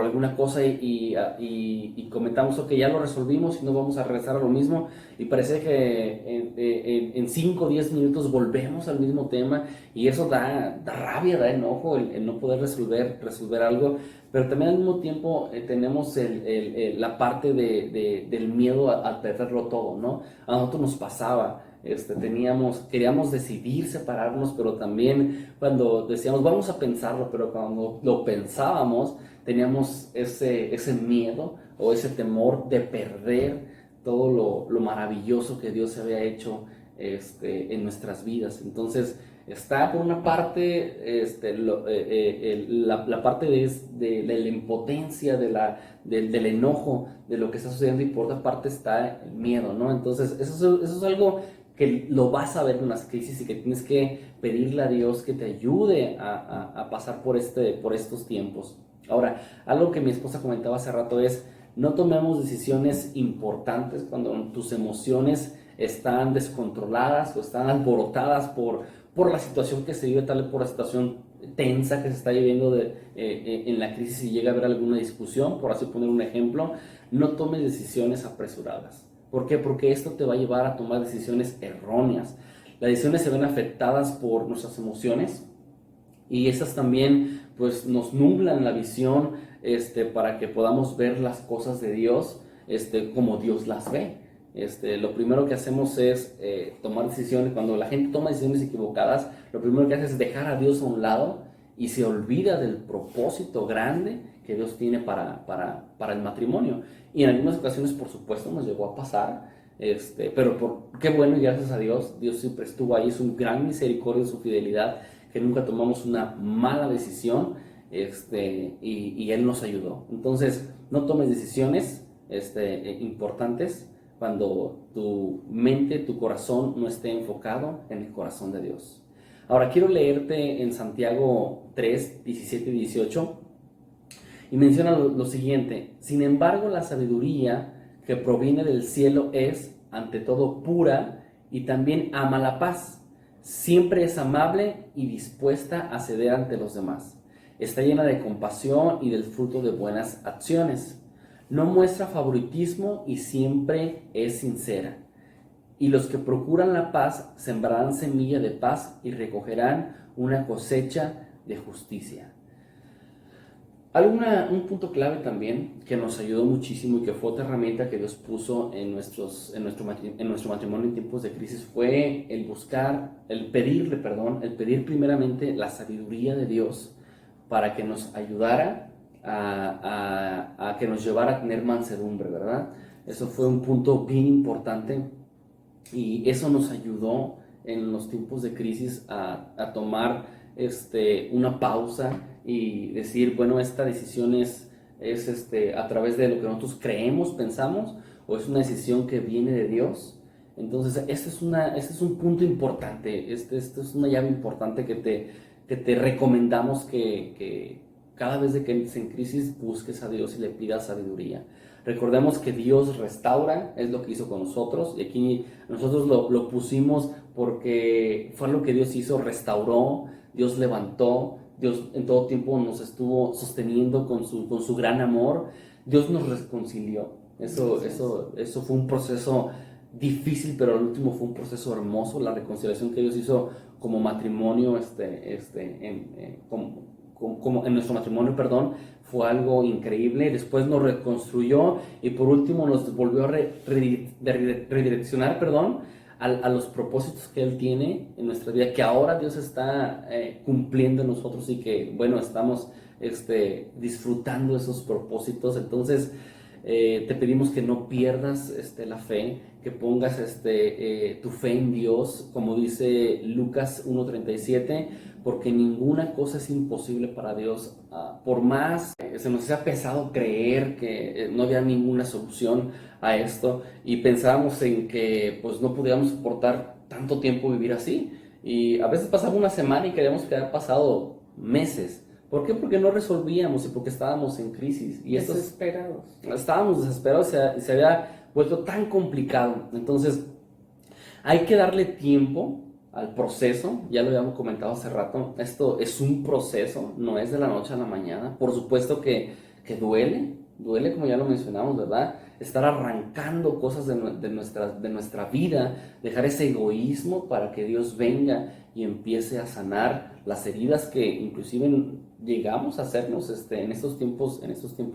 alguna cosa y comentamos: ok, ya lo resolvimos y no vamos a regresar a lo mismo, y parece que en 5 o 10 minutos volvemos al mismo tema, y eso da rabia, da enojo, el no poder resolver algo. pero también al mismo tiempo tenemos la parte del miedo a perderlo todo, ¿no? A nosotros nos pasaba, queríamos decidir separarnos, pero también cuando decíamos vamos a pensarlo, pero cuando lo pensábamos teníamos ese miedo o ese temor de perder todo lo maravilloso que Dios había hecho en nuestras vidas. Entonces está por una parte la parte de la impotencia, del enojo de lo que está sucediendo, y por otra parte está el miedo, ¿no? Entonces eso es algo que lo vas a ver en las crisis y que tienes que pedirle a Dios que te ayude a pasar por estos tiempos. Ahora, algo que mi esposa comentaba hace rato es: no tomemos decisiones importantes cuando tus emociones están descontroladas o están alborotadas por la situación que se vive, tal vez por la situación tensa que se está viviendo en la crisis, y llega a haber alguna discusión, por así poner un ejemplo. No tomes decisiones apresuradas. ¿Por qué? Porque esto te va a llevar a tomar decisiones erróneas. Las decisiones se ven afectadas por nuestras emociones, y esas también pues nos nublan la visión para que podamos ver las cosas de Dios como Dios las ve. Lo primero que hacemos es tomar decisiones. Cuando la gente toma decisiones equivocadas, lo primero que hace es dejar a Dios a un lado y se olvida del propósito grande que Dios tiene para el matrimonio. Y en algunas ocasiones, por supuesto, nos llegó a pasar, pero qué bueno, y gracias a Dios, Dios siempre estuvo ahí, es un gran misericordia y su fidelidad, que nunca tomamos una mala decisión, y Él nos ayudó. Entonces, no tomes decisiones importantes cuando tu mente, tu corazón no esté enfocado en el corazón de Dios. Ahora quiero leerte en Santiago 3, 17 y 18, y menciona lo siguiente: sin embargo, la sabiduría que proviene del cielo es, ante todo, pura, y también ama la paz. Siempre es amable y dispuesta a ceder ante los demás. Está llena de compasión y del fruto de buenas acciones. No muestra favoritismo y siempre es sincera. Y los que procuran la paz sembrarán semilla de paz y recogerán una cosecha de justicia. Un punto clave también que nos ayudó muchísimo y que fue otra herramienta que Dios puso en nuestro matrimonio en tiempos de crisis fue el pedir primeramente la sabiduría de Dios para que nos ayudara a que nos llevara a tener mansedumbre, ¿verdad? Eso fue un punto bien importante, y eso nos ayudó en los tiempos de crisis a tomar una pausa y decir, bueno, esta decisión es a través de lo que nosotros creemos, pensamos, o es una decisión que viene de Dios. Entonces, este es un punto importante, esto es una llave importante que te recomendamos que cada vez que entres en crisis busques a Dios y le pidas sabiduría. Recordemos que Dios restaura, es lo que hizo con nosotros, y aquí nosotros lo pusimos porque fue lo que Dios hizo, restauró, Dios levantó, Dios en todo tiempo nos estuvo sosteniendo con su gran amor, Dios nos reconcilió. Eso fue un proceso difícil, pero al último fue un proceso hermoso, la reconciliación que Dios hizo como matrimonio, como en nuestro matrimonio, fue algo increíble. Después nos reconstruyó y por último nos volvió a redireccionar, a los propósitos que Él tiene en nuestra vida, que ahora Dios está cumpliendo en nosotros, y que, bueno, estamos disfrutando de esos propósitos. Entonces, te pedimos que no pierdas la fe, que pongas tu fe en Dios, como dice Lucas 1:37, porque ninguna cosa es imposible para Dios. Por más se nos hacía pesado creer que no había ninguna solución a esto, y pensábamos en que pues no podíamos soportar tanto tiempo vivir así, y a veces pasaba una semana y queríamos que había pasado meses. ¿Por qué? Porque no resolvíamos y porque estábamos en crisis. Y estábamos desesperados y se había vuelto tan complicado. Entonces, hay que darle tiempo al proceso. Ya lo habíamos comentado hace rato. Esto es un proceso, no es de la noche a la mañana. Por supuesto que duele como ya lo mencionamos, ¿verdad? estar arrancando cosas de nuestra vida, dejar ese egoísmo para que Dios venga y empiece a sanar las heridas que inclusive llegamos a hacernos en estos tiempos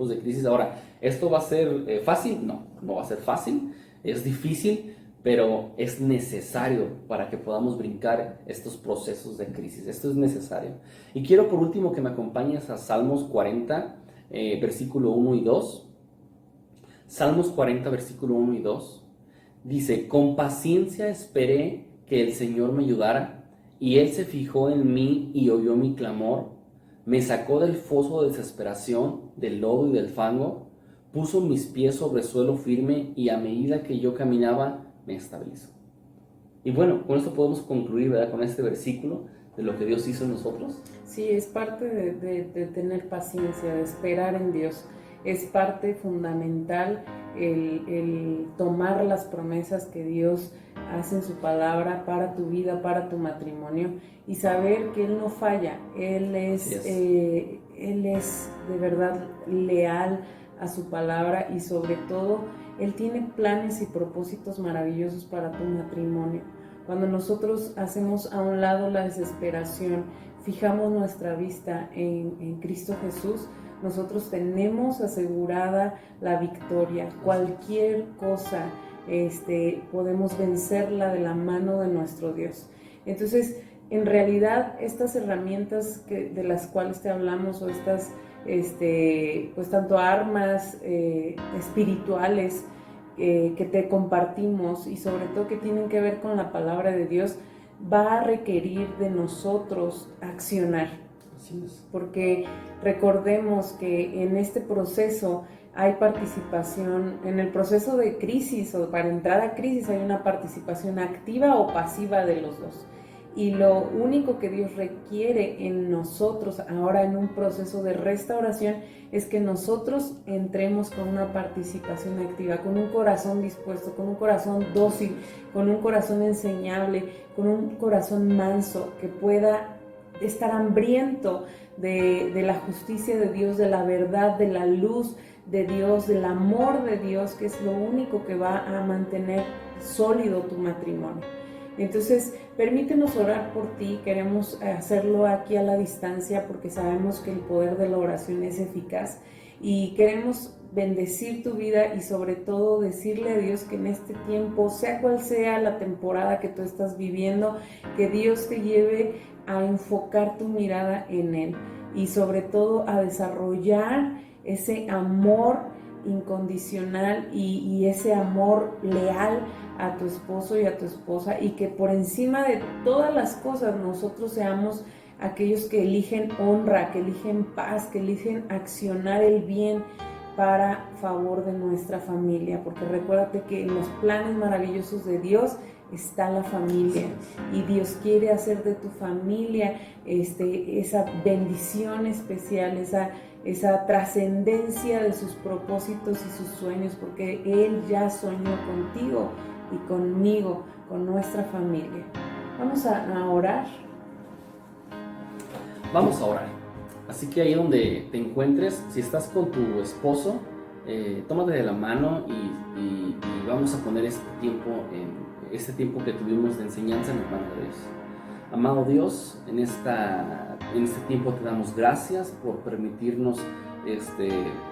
de crisis. Ahora, ¿esto va a ser fácil? No va a ser fácil, es difícil, pero es necesario para que podamos brincar estos procesos de crisis. Esto es necesario. Y quiero por último que me acompañes a Salmos 40, versículo 1 y 2. Salmos 40, versículo 1 y 2. Dice: con paciencia esperé que el Señor me ayudara, y Él se fijó en mí y oyó mi clamor. Me sacó del foso de desesperación, del lodo y del fango. Puso mis pies sobre suelo firme, y a medida que yo caminaba, me estabilizó. Y bueno, con esto podemos concluir, ¿verdad?, con este versículo de lo que Dios hizo en nosotros. Sí, es parte de tener paciencia, de esperar en Dios. Es parte fundamental el tomar las promesas que Dios hace en su palabra para tu vida, para tu matrimonio, y saber que Él no falla. Él es de verdad leal a su palabra, y sobre todo Él tiene planes y propósitos maravillosos para tu matrimonio. Cuando nosotros hacemos a un lado la desesperación, fijamos nuestra vista en Cristo Jesús, nosotros tenemos asegurada la victoria. Cualquier cosa podemos vencerla de la mano de nuestro Dios. Entonces, en realidad, estas herramientas de las cuales te hablamos, o estas pues tanto armas espirituales que te compartimos, y sobre todo que tienen que ver con la palabra de Dios, va a requerir de nosotros accionar. Porque recordemos que en este proceso hay participación, en el proceso de crisis, o para entrar a crisis, hay una participación activa o pasiva de los dos. Y lo único que Dios requiere en nosotros ahora en un proceso de restauración es que nosotros entremos con una participación activa, con un corazón dispuesto, con un corazón dócil, con un corazón enseñable, con un corazón manso, que pueda estar hambriento de la justicia de Dios, de la verdad, de la luz de Dios, del amor de Dios, que es lo único que va a mantener sólido tu matrimonio. Entonces, permítenos orar por ti. Queremos hacerlo aquí a la distancia porque sabemos que el poder de la oración es eficaz, y queremos bendecir tu vida y sobre todo decirle a Dios que en este tiempo, sea cual sea la temporada que tú estás viviendo, que Dios te lleve a enfocar tu mirada en Él, y sobre todo a desarrollar ese amor incondicional y ese amor leal a tu esposo y a tu esposa, y que por encima de todas las cosas nosotros seamos aquellos que eligen honra, que eligen paz, que eligen accionar el bien para favor de nuestra familia, porque recuérdate que en los planes maravillosos de Dios está la familia, y Dios quiere hacer de tu familia esa bendición especial, esa trascendencia de sus propósitos y sus sueños, porque Él ya soñó contigo y conmigo, con nuestra familia. Vamos a orar. Vamos a orar. Así que ahí donde te encuentres, si estás con tu esposo, tómate de la mano y vamos a poner este tiempo que tuvimos de enseñanza en las manos de Dios. Amado Dios, en este tiempo te damos gracias por permitirnos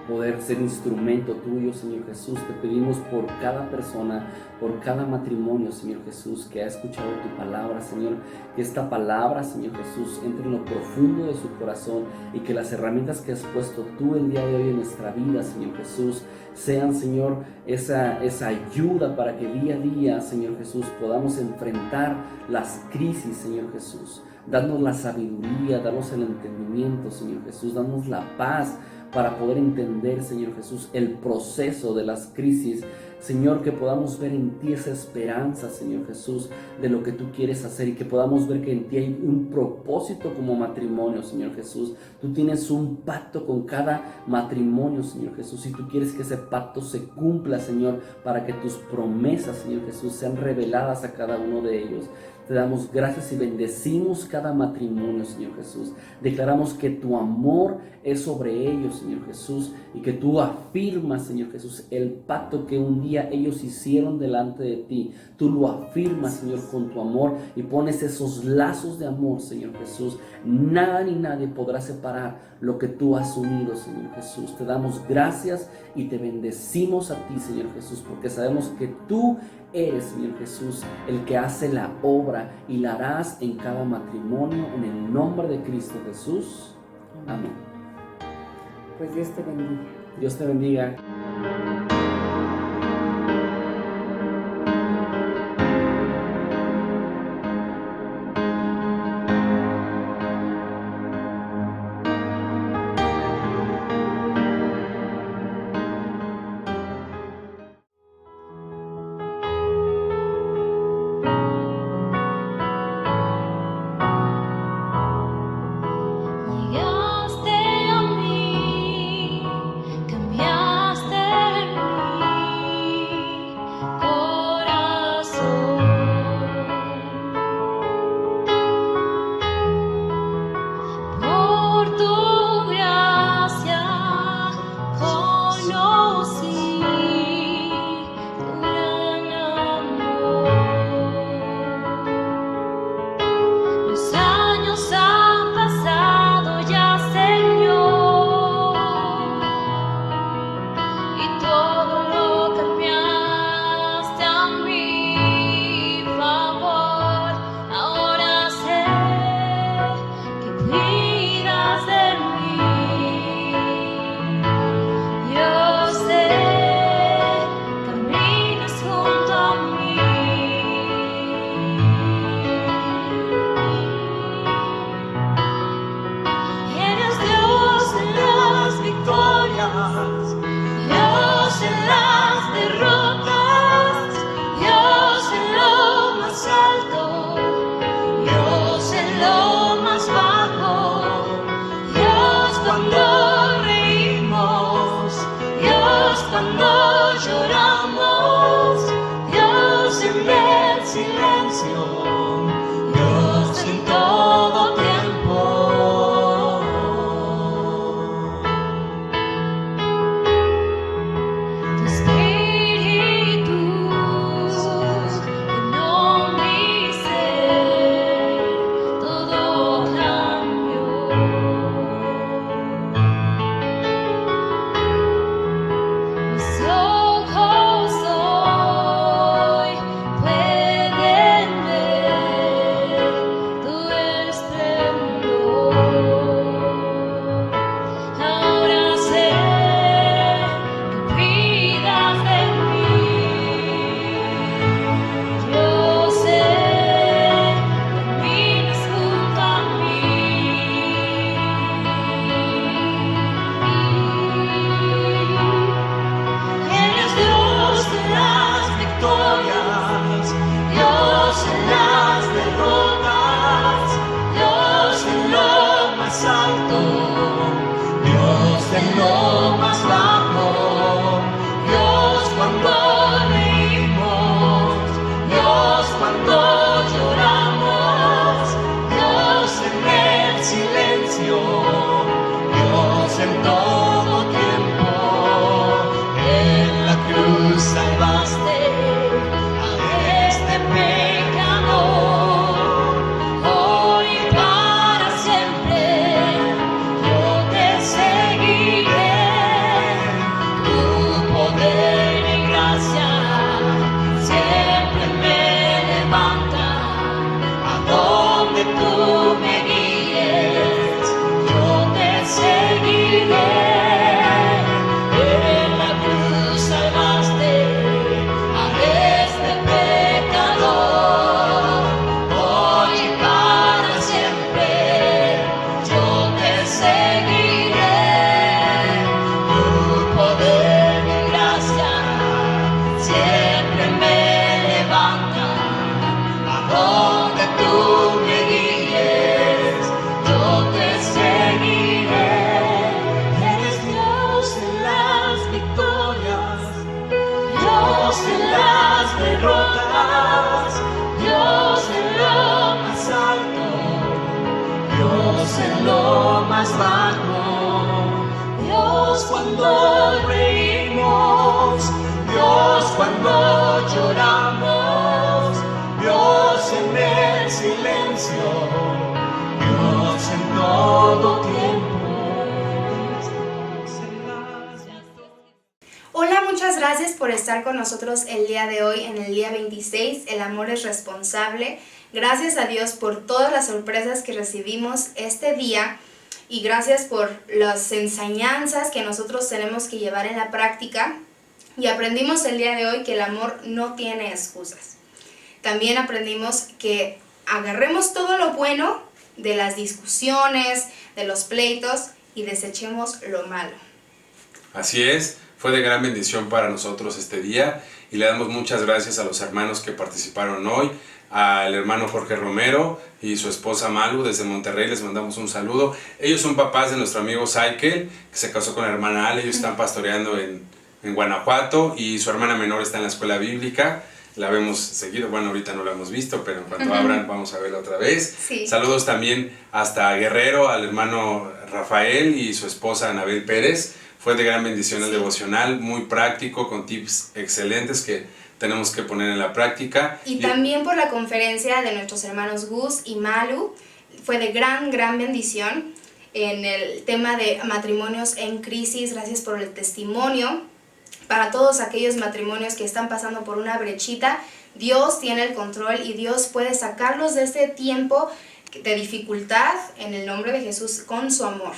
poder ser instrumento tuyo, Señor Jesús. Te pedimos por cada persona, por cada matrimonio, Señor Jesús, que ha escuchado tu palabra, Señor, que esta palabra, Señor Jesús, entre en lo profundo de su corazón, y que las herramientas que has puesto tú el día de hoy en nuestra vida, Señor Jesús, sean, Señor, esa ayuda para que día a día, Señor Jesús, podamos enfrentar las crisis, Señor Jesús. Danos la sabiduría, danos el entendimiento, Señor Jesús, danos la paz para poder entender, Señor Jesús, el proceso de las crisis, Señor, que podamos ver en ti esa esperanza, Señor Jesús, de lo que tú quieres hacer, y que podamos ver que en ti hay un propósito como matrimonio, Señor Jesús. Tú tienes un pacto con cada matrimonio, Señor Jesús, y tú quieres que ese pacto se cumpla, Señor, para que tus promesas, Señor Jesús, sean reveladas a cada uno de ellos. Te damos gracias y bendecimos cada matrimonio, Señor Jesús. Declaramos que tu amor es sobre ellos, Señor Jesús, y que tú afirmas, Señor Jesús, el pacto que un día ellos hicieron delante de ti. Tú lo afirmas, Señor, con tu amor, y pones esos lazos de amor, Señor Jesús. Nada ni nadie podrá separar lo que tú has unido, Señor Jesús. Te damos gracias y te bendecimos a ti, Señor Jesús, porque sabemos que tú eres, Señor Jesús, el que hace la obra, y la harás en cada matrimonio, en el nombre de Cristo Jesús. Amén. Pues Dios te bendiga. Dios te bendiga. Llegaste a mí, cambiaste mi salvación. Dios en todo tiempo. Hola, muchas gracias por estar con nosotros el día de hoy, en el día 26, El amor es responsable. Gracias a Dios por todas las sorpresas que recibimos este día y gracias por las enseñanzas que nosotros tenemos que llevar en la práctica. Y aprendimos el día de hoy que el amor no tiene excusas. También aprendimos que agarremos todo lo bueno de las discusiones, de los pleitos y desechemos lo malo. Así es, fue de gran bendición para nosotros este día y le damos muchas gracias a los hermanos que participaron hoy, al hermano Jorge Romero y su esposa Malu desde Monterrey, les mandamos un saludo. Ellos son papás de nuestro amigo Saikel, que se casó con la hermana Ale, ellos están pastoreando en Guanajuato y su hermana menor está en la escuela bíblica. La vemos seguido, bueno, ahorita no la hemos visto, pero en cuanto abran vamos a verla otra vez. Sí. Saludos también hasta Guerrero, al hermano Rafael y su esposa Anabel Pérez. Fue de gran bendición el devocional, muy práctico, con tips excelentes que tenemos que poner en la práctica. Y también por la conferencia de nuestros hermanos Gus y Malu, fue de gran bendición en el tema de matrimonios en crisis. Gracias por el testimonio. Para todos aquellos matrimonios que están pasando por una brechita, Dios tiene el control y Dios puede sacarlos de este tiempo de dificultad en el nombre de Jesús con su amor.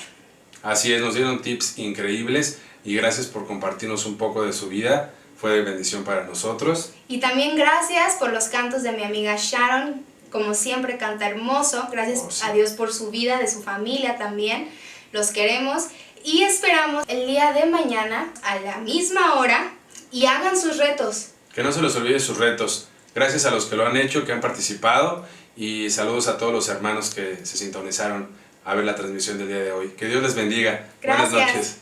Así es, nos dieron tips increíbles y gracias por compartirnos un poco de su vida. Fue de bendición para nosotros. Y también gracias por los cantos de mi amiga Sharon, como siempre canta hermoso. Gracias a Dios por su vida, de su familia también. Los queremos y esperamos el día de mañana a la misma hora y hagan sus retos. Que no se les olvide sus retos. Gracias a los que lo han hecho, que han participado y saludos a todos los hermanos que se sintonizaron a ver la transmisión del día de hoy. Que Dios les bendiga. Gracias. Buenas noches.